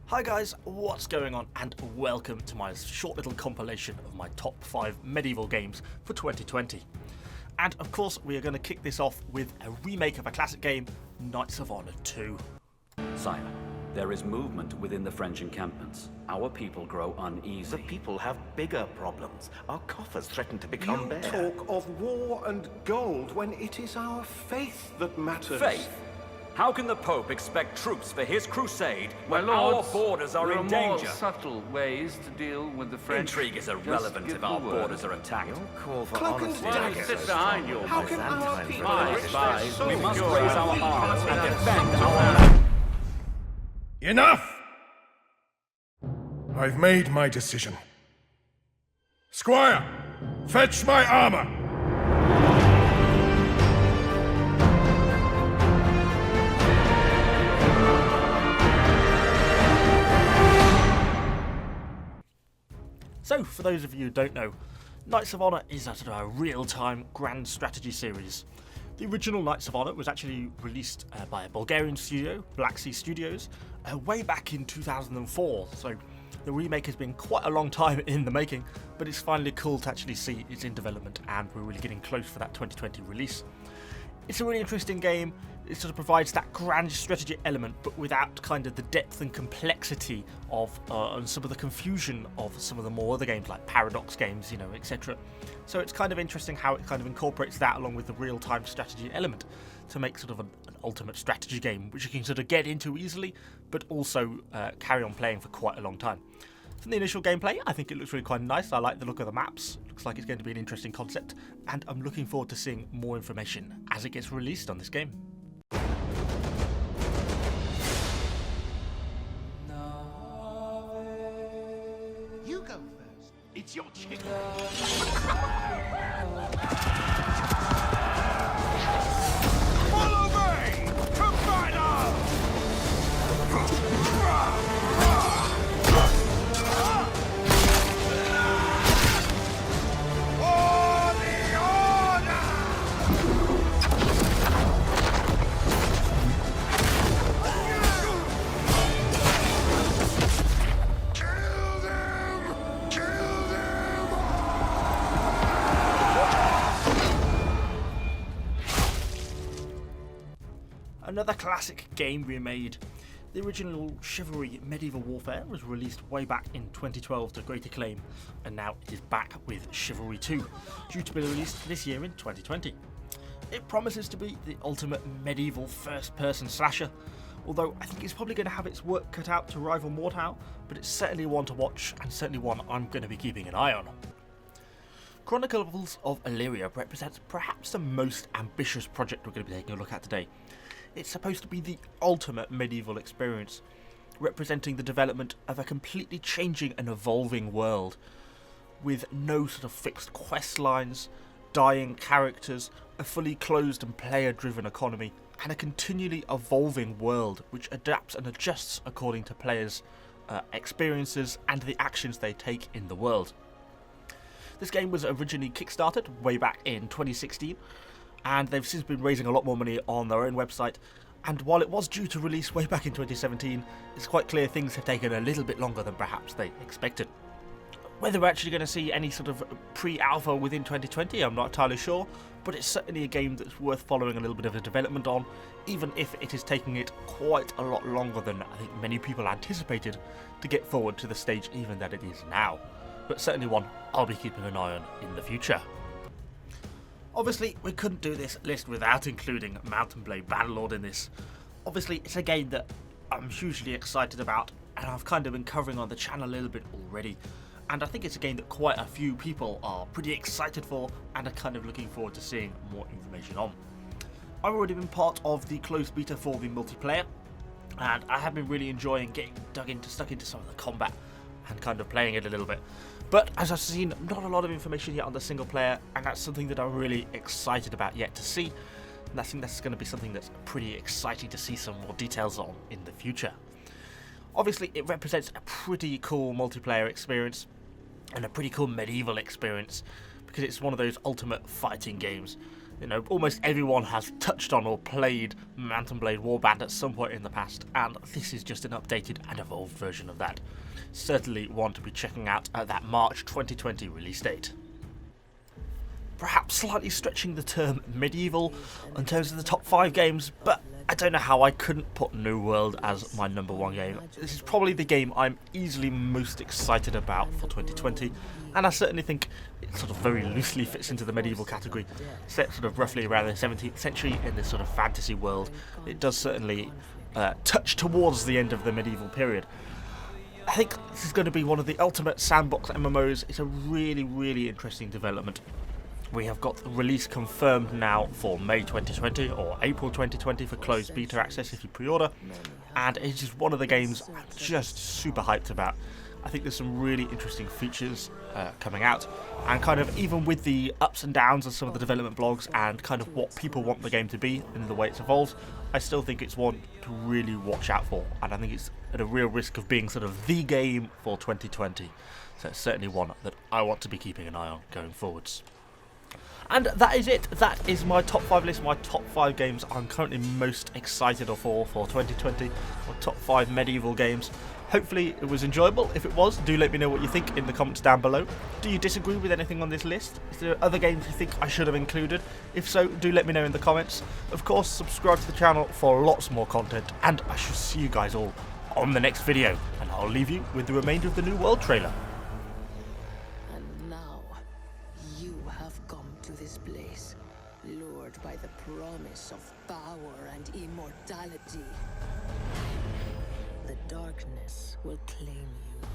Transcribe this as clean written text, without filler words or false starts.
Hi guys, what's going on, and welcome to my short little compilation of my top 5 medieval games for 2020. And of course we are going to kick this off with a remake of a classic game, Knights of Honor 2. Sire, there is movement within the French encampments. Our people grow uneasy. The people have bigger problems. Our coffers threaten to become bare. Talk of war and gold when it is our faith that matters. Faith? How can the Pope expect troops for his crusade when My our lords, borders are in there are danger? more subtle ways to deal with the French. Intrigue is Just irrelevant give if the our word. borders are attacked. Your call for Cloak and honesty dagger. is Sit so behind strong. your How can our Byzantine people My rebellion. advice, so We must your raise our feet arms and and defend some our land? land. Enough! I've made my decision. Squire, fetch my armor! So, for those of you who don't know, Knights of Honor is a sort of a real-time grand strategy series. The original Knights of Honor was actually released by a Bulgarian studio, Black Sea Studios, way back in 2004, so the remake has been quite a long time in the making, but it's finally cool to actually see it's in development and we're really getting close for that 2020 release. It's a really interesting game. It sort of provides that grand strategy element, but without kind of the depth and complexity of and some of the confusion of some of the more other games like Paradox games, etc. So it's kind of interesting how it kind of incorporates that along with the real-time strategy element to make sort of an ultimate strategy game, which you can sort of get into easily, but also carry on playing for quite a long time. From the initial gameplay, I think it looks really quite nice. I like the look of the maps. Looks like it's going to be an interesting concept, and I'm looking forward to seeing more information as it gets released on this game. You go first. It's your chicken. Follow me! Combiner! For the order! Kill them! Kill them! Another classic game remade. The original Chivalry Medieval Warfare was released way back in 2012 to great acclaim, and now it is back with Chivalry 2, due to be released this year in 2020. It promises to be the ultimate medieval first-person slasher, although I think it's probably going to have its work cut out to rival Mordhau, but it's certainly one to watch, and certainly one I'm going to be keeping an eye on. Chronicles of Illyria represents perhaps the most ambitious project we're going to be taking a look at today. It's supposed to be the ultimate medieval experience, representing the development of a completely changing and evolving world, with no sort of fixed quest lines, dying characters, a fully closed and player-driven economy, and a continually evolving world which adapts and adjusts according to players' experiences and the actions they take in the world. This game was originally kickstarted way back in 2016, and they've since been raising a lot more money on their own website, and while it was due to release way back in 2017, it's quite clear things have taken a little bit longer than perhaps they expected. Whether we're actually going to see any sort of pre-alpha within 2020, I'm not entirely sure, but it's certainly a game that's worth following a little bit of a development on, even if it is taking it quite a lot longer than I think many people anticipated to get forward to the stage even that it is now. But certainly one I'll be keeping an eye on in the future. Obviously, we couldn't do this list without including Mountain Blade Bannerlord in this. Obviously, it's a game that I'm hugely excited about, and I've kind of been covering on the channel a little bit already. And I think it's a game that quite a few people are pretty excited for and are kind of looking forward to seeing more information on. I've already been part of the closed beta for the multiplayer, and I have been really enjoying getting stuck into some of the combat and kind of playing it a little bit. But as I've seen, not a lot of information yet on the single player, and that's something that I'm really excited about yet to see. And I think that's going to be something that's pretty exciting to see some more details on in the future. Obviously, it represents a pretty cool multiplayer experience and a pretty cool medieval experience because it's one of those ultimate fighting games. You know, almost everyone has touched on or played Mount and Blade Warband at some point in the past, and this is just an updated and evolved version of that. Certainly one to be checking out at that March 2020 release date. Perhaps slightly stretching the term medieval in terms of the top 5 games, but I don't know how I couldn't put New World as my number 1 game. This is probably the game I'm easily most excited about for 2020, and I certainly think it sort of very loosely fits into the medieval category, set sort of roughly around the 17th century in this sort of fantasy world. It does certainly touch towards the end of the medieval period. I think this is going to be one of the ultimate sandbox MMOs. It's a really, really interesting development. We have got the release confirmed now for May 2020 or April 2020 for closed beta access if you pre-order, and it's just one of the games I'm just super hyped about. I think there's some really interesting features coming out, and kind of even with the ups and downs of some of the development blogs and kind of what people want the game to be and the way it's evolved, I still think it's one to really watch out for, and I think it's at a real risk of being sort of the game for 2020. So it's certainly one that I want to be keeping an eye on going forwards. And that is it. That is my top 5 list, my top 5 games I'm currently most excited for 2020, or top 5 medieval games. Hopefully it was enjoyable. If it was, do let me know what you think in the comments down below. Do you disagree with anything on this list? Is there other games you think I should have included? If so, do let me know in the comments. Of course, subscribe to the channel for lots more content, and I shall see you guys all on the next video. And I'll leave you with the remainder of the New World trailer. And now, you have come to this place, lured by the promise of power and immortality. The darkness will claim you.